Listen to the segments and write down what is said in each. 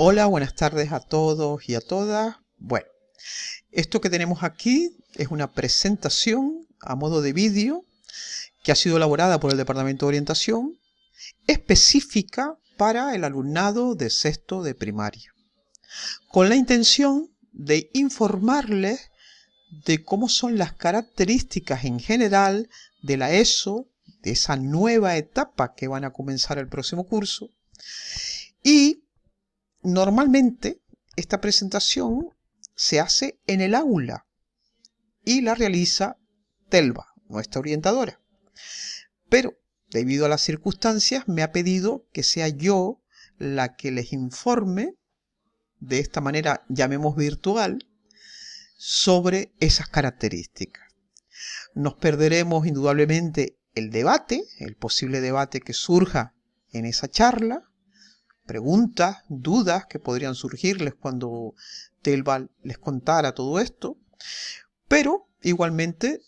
Hola, buenas tardes a todos y a todas. Bueno, esto que tenemos aquí es una presentación a modo de vídeo que ha sido elaborada por el Departamento de Orientación, específica para el alumnado de sexto de primaria, con la intención de informarles de cómo son las características en general de la ESO, de esa nueva etapa que van a comenzar el próximo curso. Y normalmente esta presentación se hace en el aula y la realiza Telva, nuestra orientadora. Pero debido a las circunstancias me ha pedido que sea yo la que les informe de esta manera, llamemos virtual, sobre esas características. Nos perderemos indudablemente el debate, el posible debate que surja en esa charla, preguntas, dudas que podrían surgirles cuando Telva les contara todo esto, pero igualmente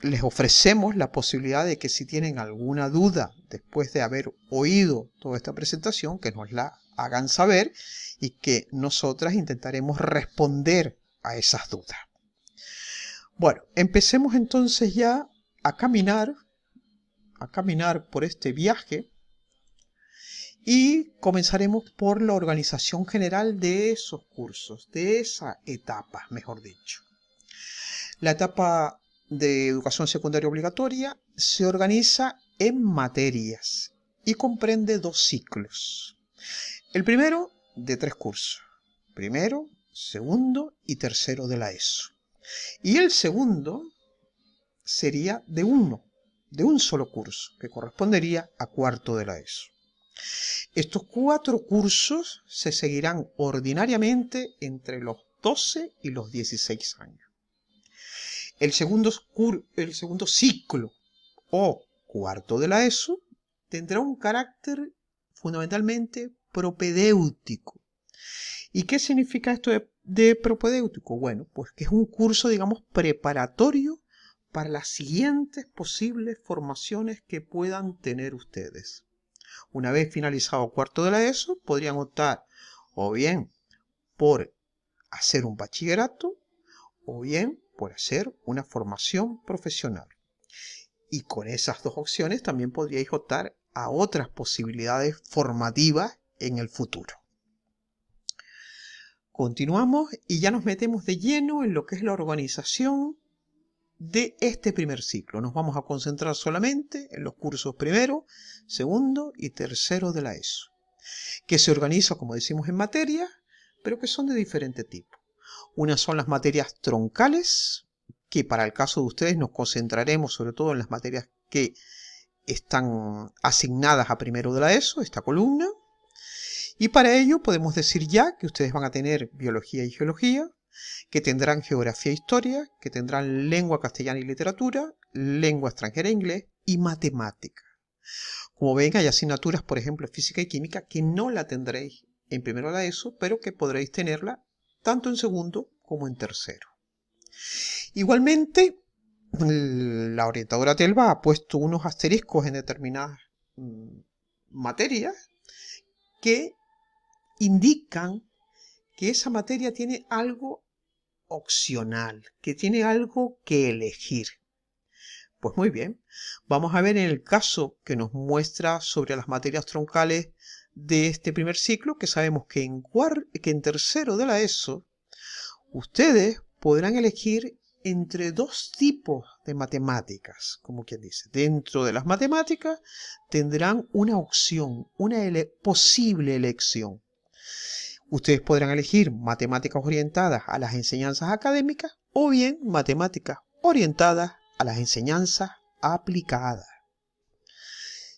les ofrecemos la posibilidad de que si tienen alguna duda después de haber oído toda esta presentación, que nos la hagan saber y que nosotras intentaremos responder a esas dudas. Bueno, empecemos entonces ya a caminar por este viaje y comenzaremos por la organización general de esos cursos, de esa etapa, mejor dicho. La etapa de educación secundaria obligatoria se organiza en materias y comprende 2 ciclos. El primero de 3 cursos, primero, segundo y tercero de la ESO. Y el segundo sería de un solo curso, que correspondería a cuarto de la ESO. Estos 4 cursos se seguirán ordinariamente entre los 12 y los 16 años. El segundo ciclo o cuarto de la ESO tendrá un carácter fundamentalmente propedéutico. ¿Y qué significa esto de propedéutico? Bueno, pues que es un curso, digamos, preparatorio para las siguientes posibles formaciones que puedan tener ustedes. Una vez finalizado cuarto de la ESO, podrían optar o bien por hacer un bachillerato o bien por hacer una formación profesional. Y con esas 2 opciones también podríais optar a otras posibilidades formativas en el futuro. Continuamos y ya nos metemos de lleno en lo que es la organización de este primer ciclo. Nos vamos a concentrar solamente en los cursos primero, segundo y tercero de la ESO, que se organiza, como decimos, en materias, pero que son de diferente tipo. Unas son las materias troncales, que para el caso de ustedes nos concentraremos sobre todo en las materias que están asignadas a primero de la ESO, esta columna. Y para ello podemos decir ya que ustedes van a tener biología y geología, que tendrán geografía e historia, que tendrán lengua castellana y literatura, lengua extranjera e inglés y matemática. Como ven, hay asignaturas, por ejemplo, física y química, que no la tendréis en primero de la ESO, pero que podréis tenerla tanto en segundo como en tercero. Igualmente, la orientadora Telva ha puesto unos asteriscos en determinadas materias que indican que esa materia tiene algo opcional, que tiene algo que elegir. Pues muy bien, vamos a ver en el caso que nos muestra sobre las materias troncales de este primer ciclo, que sabemos que en tercero de la ESO ustedes podrán elegir entre 2 tipos de matemáticas, como quien dice. Dentro de las matemáticas tendrán una opción, una posible elección. Ustedes podrán elegir matemáticas orientadas a las enseñanzas académicas o bien matemáticas orientadas a las enseñanzas aplicadas.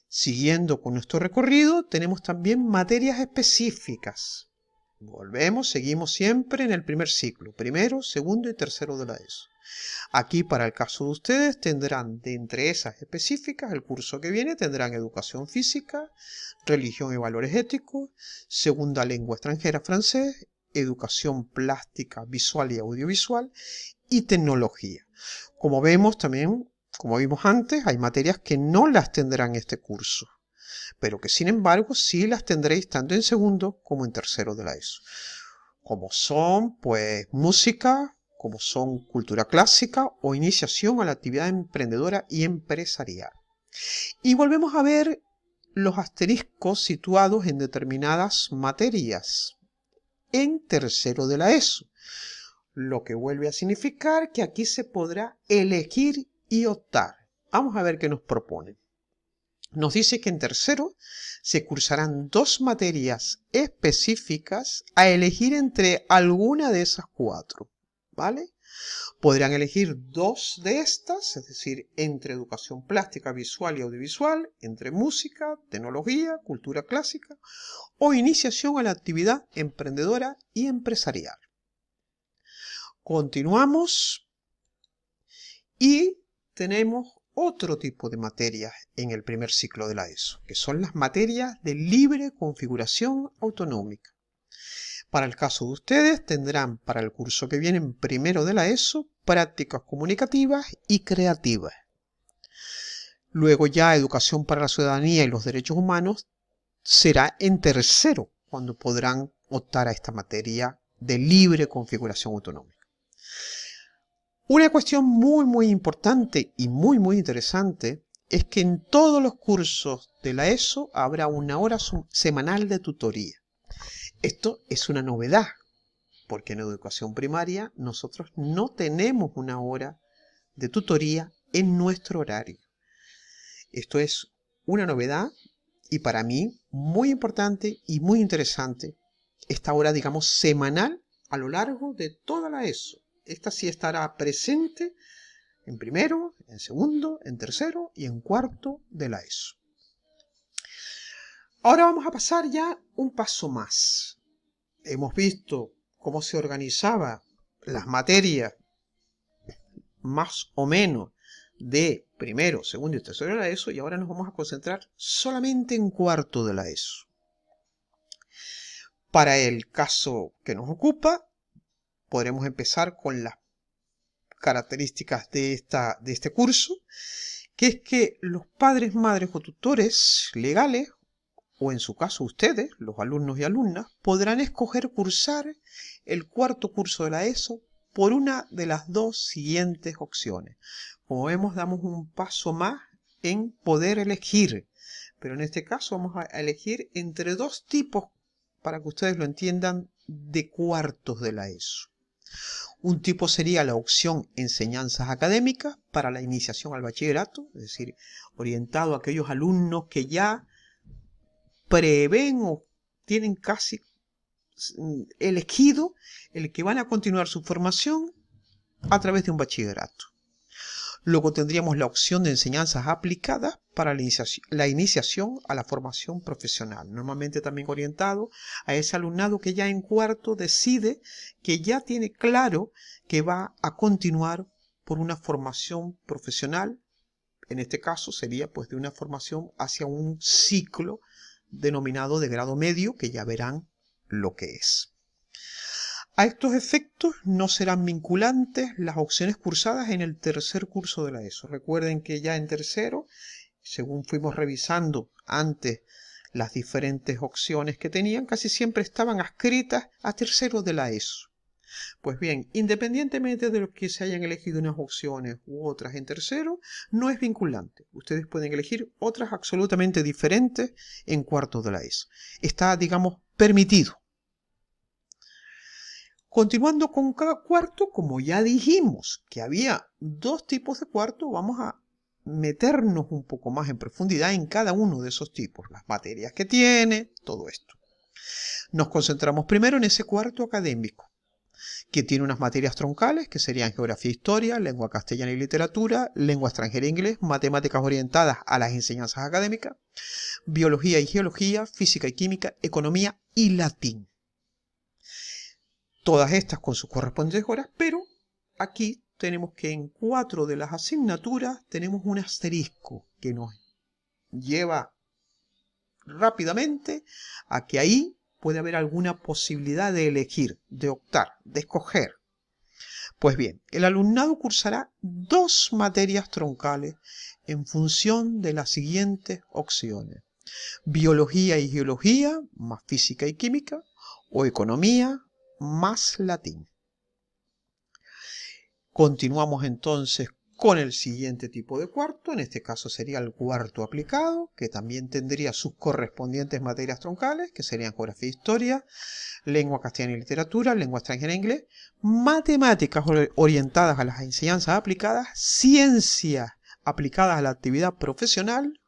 Siguiendo con nuestro recorrido, tenemos también materias específicas. Seguimos siempre en el primer ciclo, primero, segundo y tercero de la ESO. Aquí, para el caso de ustedes, tendrán de entre esas específicas, el curso que viene, tendrán educación física, religión y valores éticos, segunda lengua extranjera francés, educación plástica, visual y audiovisual y tecnología. Como vemos también, como vimos antes, hay materias que no las tendrán este curso. pero que sin embargo sí las tendréis tanto en segundo como en tercero de la ESO. Como son, pues, música, como son cultura clásica o iniciación a la actividad emprendedora y empresarial. Y volvemos a ver los asteriscos situados en determinadas materias en tercero de la ESO, lo que vuelve a significar que aquí se podrá elegir y optar. Vamos a ver qué nos proponen. Nos dice que en tercero se cursarán 2 materias específicas a elegir entre alguna de esas 4, ¿vale? Podrán elegir 2 de estas, es decir, entre educación plástica, visual y audiovisual, entre música, tecnología, cultura clásica o iniciación a la actividad emprendedora y empresarial. Continuamos y tenemos otro tipo de materias en el primer ciclo de la ESO, que son las materias de libre configuración autonómica. Para el caso de ustedes tendrán para el curso que viene primero de la ESO prácticas comunicativas y creativas. Luego ya educación para la ciudadanía y los derechos humanos será en tercero cuando podrán optar a esta materia de libre configuración autonómica. Una cuestión muy importante y muy interesante es que en todos los cursos de la ESO habrá una hora semanal de tutoría. Esto es una novedad, porque en educación primaria nosotros no tenemos una hora de tutoría en nuestro horario. Esto es una novedad y para mí muy importante y muy interesante esta hora, digamos, semanal a lo largo de toda la ESO. Esta sí estará presente en primero, en segundo, en tercero y en cuarto de la ESO. Ahora vamos a pasar ya un paso más. Hemos visto cómo se organizaban las materias más o menos de primero, segundo y tercero de la ESO y ahora nos vamos a concentrar solamente en cuarto de la ESO. Para el caso que nos ocupa, podremos empezar con las características de este curso, que es que los padres, madres o tutores legales, o en su caso ustedes, los alumnos y alumnas, podrán escoger cursar el cuarto curso de la ESO por una de las 2 siguientes opciones. Como vemos, damos un paso más en poder elegir, pero en este caso vamos a elegir entre 2 tipos, para que ustedes lo entiendan, de cuartos de la ESO. Un tipo sería la opción enseñanzas académicas para la iniciación al bachillerato, es decir, orientado a aquellos alumnos que ya prevén o tienen casi elegido el que van a continuar su formación a través de un bachillerato. Luego tendríamos la opción de enseñanzas aplicadas para la iniciación a la formación profesional, normalmente también orientado a ese alumnado que ya en cuarto decide que ya tiene claro que va a continuar por una formación profesional. En este caso sería pues de una formación hacia un ciclo denominado de grado medio, que ya verán lo que es. A estos efectos no serán vinculantes las opciones cursadas en el tercer curso de la ESO. Recuerden que ya en tercero, según fuimos revisando antes las diferentes opciones que tenían, casi siempre estaban adscritas a tercero de la ESO. Pues bien, independientemente de lo que se hayan elegido unas opciones u otras en tercero, no es vinculante. Ustedes pueden elegir otras absolutamente diferentes en cuarto de la ESO. Está, digamos, permitido. Continuando con cada cuarto, como ya dijimos que había 2 tipos de cuarto, vamos a meternos un poco más en profundidad en cada uno de esos tipos, las materias que tiene, todo esto. Nos concentramos primero en ese cuarto académico, que tiene unas materias troncales, que serían geografía e historia, lengua castellana y literatura, lengua extranjera e inglés, matemáticas orientadas a las enseñanzas académicas, biología y geología, física y química, economía y latín. Todas estas con sus correspondientes horas, pero aquí tenemos que en 4 de las asignaturas tenemos un asterisco que nos lleva rápidamente a que ahí puede haber alguna posibilidad de elegir, de optar, de escoger. Pues bien, el alumnado cursará 2 materias troncales en función de las siguientes opciones. biología y geología más física y química, o economía más latín. Continuamos entonces con el siguiente tipo de cuarto, en este caso sería el cuarto aplicado, que también tendría sus correspondientes materias troncales, que serían geografía e historia, lengua castellana y literatura, lengua extranjera e inglés, matemáticas orientadas a las enseñanzas aplicadas, ciencias aplicadas a la actividad profesional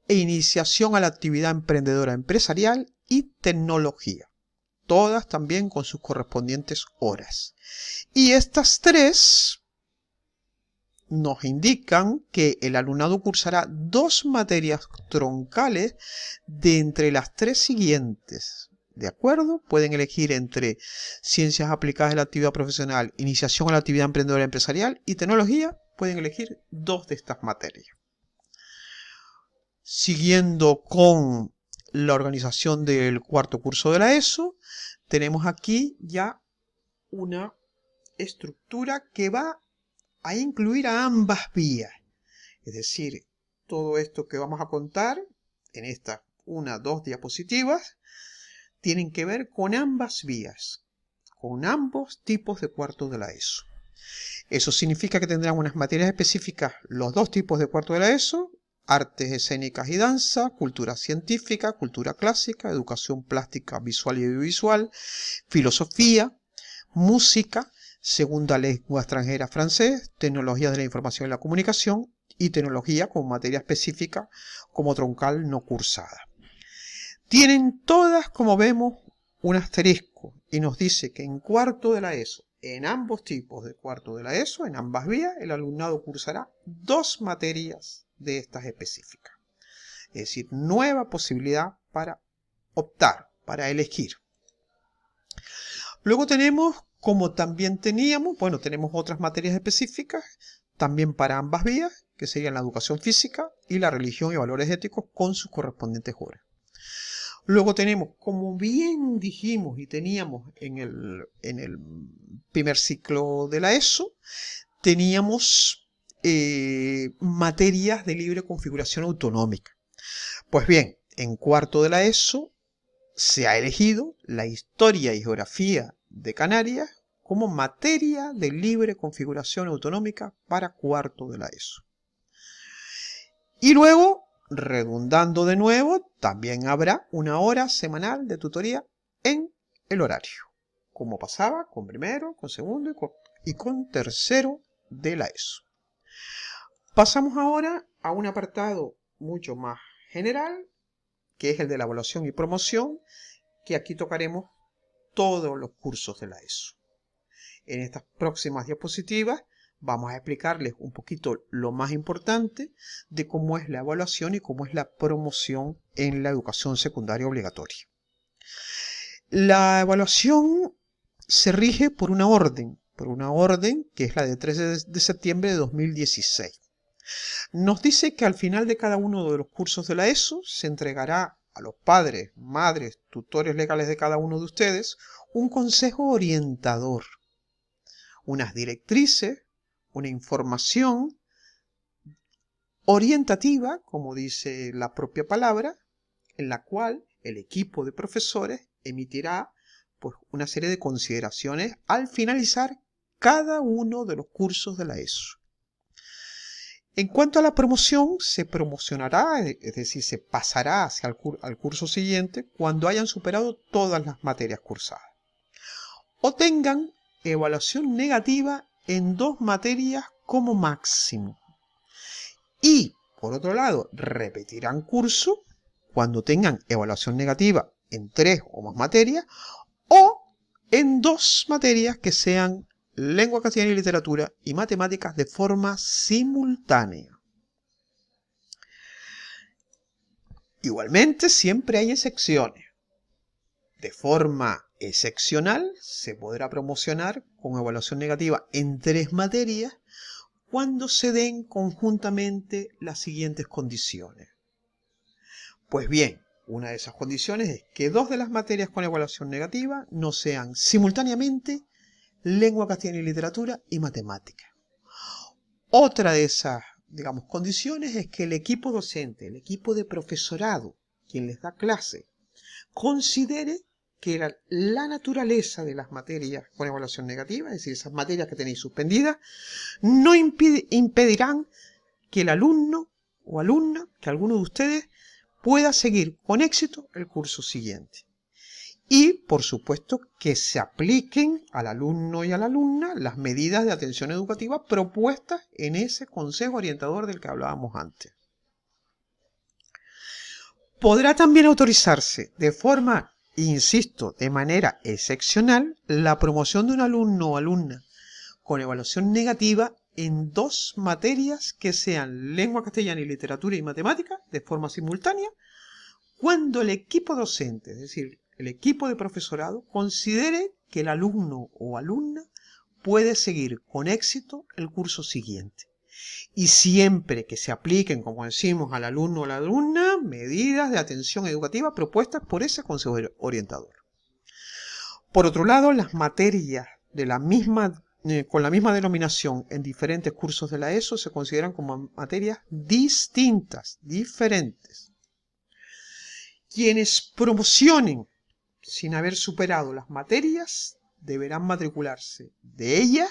e iniciación a la actividad emprendedora empresarial y tecnología, todas también con sus correspondientes horas. Y estas tres nos indican que el alumnado cursará 2 materias troncales de entre las 3 siguientes. ¿De acuerdo? Pueden elegir entre ciencias aplicadas a la actividad profesional, iniciación a la actividad emprendedora empresarial y tecnología. Pueden elegir 2 de estas materias. Siguiendo con la organización del cuarto curso de la ESO, tenemos aquí ya una estructura que va a incluir a ambas vías. Es decir, todo esto que vamos a contar en estas 2 diapositivas tienen que ver con ambas vías, con ambos tipos de cuarto de la ESO. Eso significa que tendrán unas materias específicas los 2 tipos de cuarto de la ESO, artes escénicas y danza, cultura científica, cultura clásica, educación plástica, visual y audiovisual, filosofía, música, segunda lengua extranjera francés, tecnologías de la información y la comunicación y tecnología como materia específica como troncal no cursada. Tienen todas, como vemos, un asterisco y nos dice que en cuarto de la ESO, en ambos tipos de cuarto de la ESO, en ambas vías, el alumnado cursará 2 materias de estas específicas. Es decir, nueva posibilidad para optar, para elegir. Luego tenemos, como también teníamos, tenemos otras materias específicas, también para ambas vías, que serían la educación física y la religión y valores éticos con sus correspondientes horas. Luego tenemos, como bien dijimos y teníamos en el primer ciclo de la ESO, teníamos materias de libre configuración autonómica. Pues bien, en cuarto de la ESO se ha elegido la historia y geografía de Canarias como materia de libre configuración autonómica para cuarto de la ESO. Y luego, redundando de nuevo, también habrá una hora semanal de tutoría en el horario, como pasaba con primero, con segundo y con tercero de la ESO. Pasamos ahora a un apartado mucho más general, que es el de la evaluación y promoción, que aquí tocaremos todos los cursos de la ESO. En estas próximas diapositivas vamos a explicarles un poquito lo más importante de cómo es la evaluación y cómo es la promoción en la educación secundaria obligatoria. La evaluación se rige por una orden que es la de 13 de septiembre de 2016. Nos dice que al final de cada uno de los cursos de la ESO se entregará a los padres, madres, tutores legales de cada uno de ustedes un consejo orientador, unas directrices, una información orientativa, como dice la propia palabra, en la cual el equipo de profesores emitirá una serie de consideraciones al finalizar cada uno de los cursos de la ESO. En cuanto a la promoción, se promocionará, es decir, se pasará hacia al curso siguiente cuando hayan superado todas las materias cursadas o tengan evaluación negativa en 2 materias como máximo. Y, por otro lado, repetirán curso cuando tengan evaluación negativa en 3 o más materias o en 2 materias que sean lengua castellana y literatura y matemáticas de forma simultánea. Igualmente, siempre hay excepciones. De forma excepcional, se podrá promocionar con evaluación negativa en 3 materias cuando se den conjuntamente las siguientes condiciones. Pues bien, una de esas condiciones es que 2 de las materias con evaluación negativa no sean simultáneamente lengua castellana y literatura y matemáticas. Otra de esas, condiciones es que el equipo docente, el equipo de profesorado quien les da clase, considere que la naturaleza de las materias con evaluación negativa, es decir, esas materias que tenéis suspendidas, no impedirán que el alumno o alumna, que alguno de ustedes, pueda seguir con éxito el curso siguiente. Y, por supuesto, que se apliquen al alumno y a la alumna las medidas de atención educativa propuestas en ese consejo orientador del que hablábamos antes. Podrá también autorizarse de forma, insisto, de manera excepcional, la promoción de un alumno o alumna con evaluación negativa en 2 materias que sean lengua castellana y literatura y matemática de forma simultánea, cuando el equipo docente, es decir, el equipo de profesorado, considere que el alumno o alumna puede seguir con éxito el curso siguiente. Y siempre que se apliquen, como decimos, al alumno o a la alumna, medidas de atención educativa propuestas por ese consejo orientador. Por otro lado, las materias de con la misma denominación en diferentes cursos de la ESO se consideran como materias distintas, diferentes. Quienes promocionen sin haber superado las materias deberán matricularse de ellas,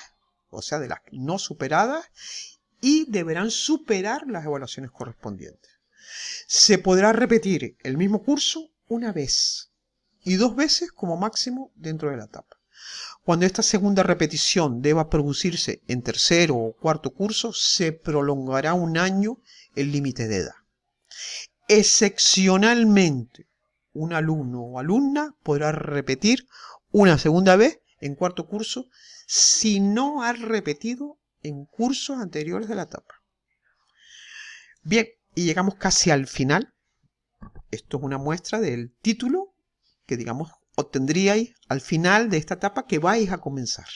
o sea, de las no superadas, y deberán superar las evaluaciones correspondientes. Se podrá repetir el mismo curso una vez y 2 veces como máximo dentro de la etapa. Cuando esta segunda repetición deba producirse en tercero o cuarto curso, se prolongará 1 año el límite de edad. Excepcionalmente, un alumno o alumna podrá repetir una segunda vez en cuarto curso si no ha repetido en cursos anteriores de la etapa. Bien, y llegamos casi al final. Esto es una muestra del título que, digamos, obtendríais al final de esta etapa que vais a comenzar.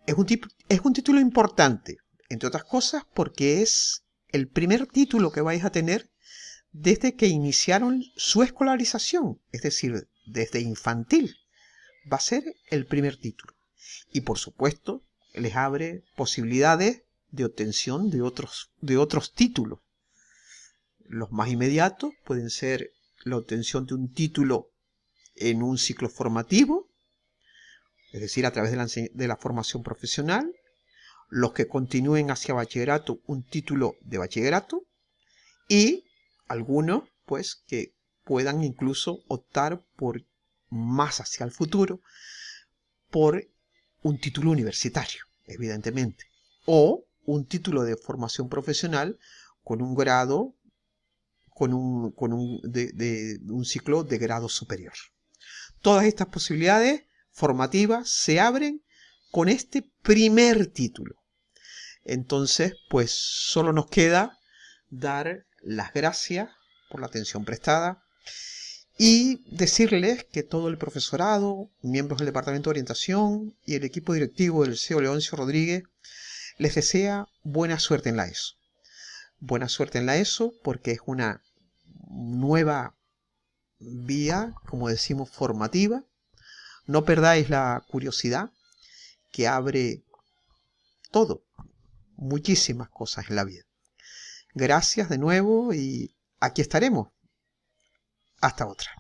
Es un título importante, entre otras cosas, porque es el primer título que vais a tener desde que iniciaron su escolarización, es decir, desde infantil. Va a ser el primer título. Y por supuesto, les abre posibilidades de obtención de otros títulos. Los más inmediatos pueden ser la obtención de un título en un ciclo formativo, es decir, a través de la formación profesional. Los que continúen hacia bachillerato, un título de bachillerato. Y algunos, pues, que puedan incluso optar por más hacia el futuro, por un título universitario, evidentemente, o un título de formación profesional con un grado, con un ciclo de grado superior. Todas estas posibilidades formativas se abren con este primer título. Entonces, pues solo nos queda dar las gracias por la atención prestada y decirles que todo el profesorado, miembros del Departamento de Orientación y el equipo directivo del CEO Leoncio Rodríguez les desea buena suerte en la ESO. Buena suerte en la ESO porque es una nueva vía, como decimos, formativa. No perdáis la curiosidad que abre todo, muchísimas cosas en la vida. Gracias de nuevo y aquí estaremos. Hasta otra.